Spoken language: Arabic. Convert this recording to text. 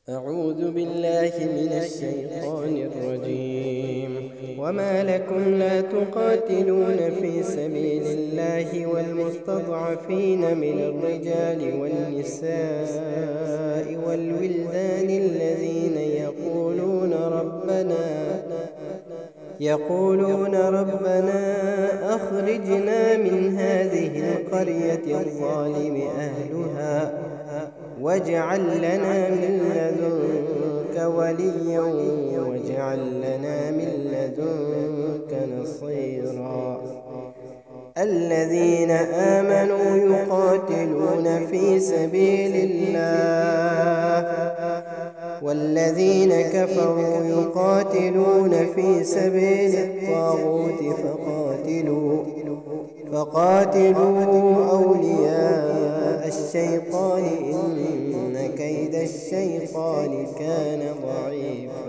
أعوذ بالله من الشيطان الرجيم. وما لكم لا تقاتلون في سبيل الله والمستضعفين من الرجال والنساء والولدان الذين يقولون ربنا أخرجنا من هذه القرية الظالم أهلها واجعل لنا من لدنك وليا واجعل لنا من لدنك نصيرا. الذين آمنوا يقاتلون في سبيل الله والذين كفروا يقاتلون في سبيل الطاغوت فقاتلوا أولياء الشيطان إن كيد الشيطان كان ضعيفا.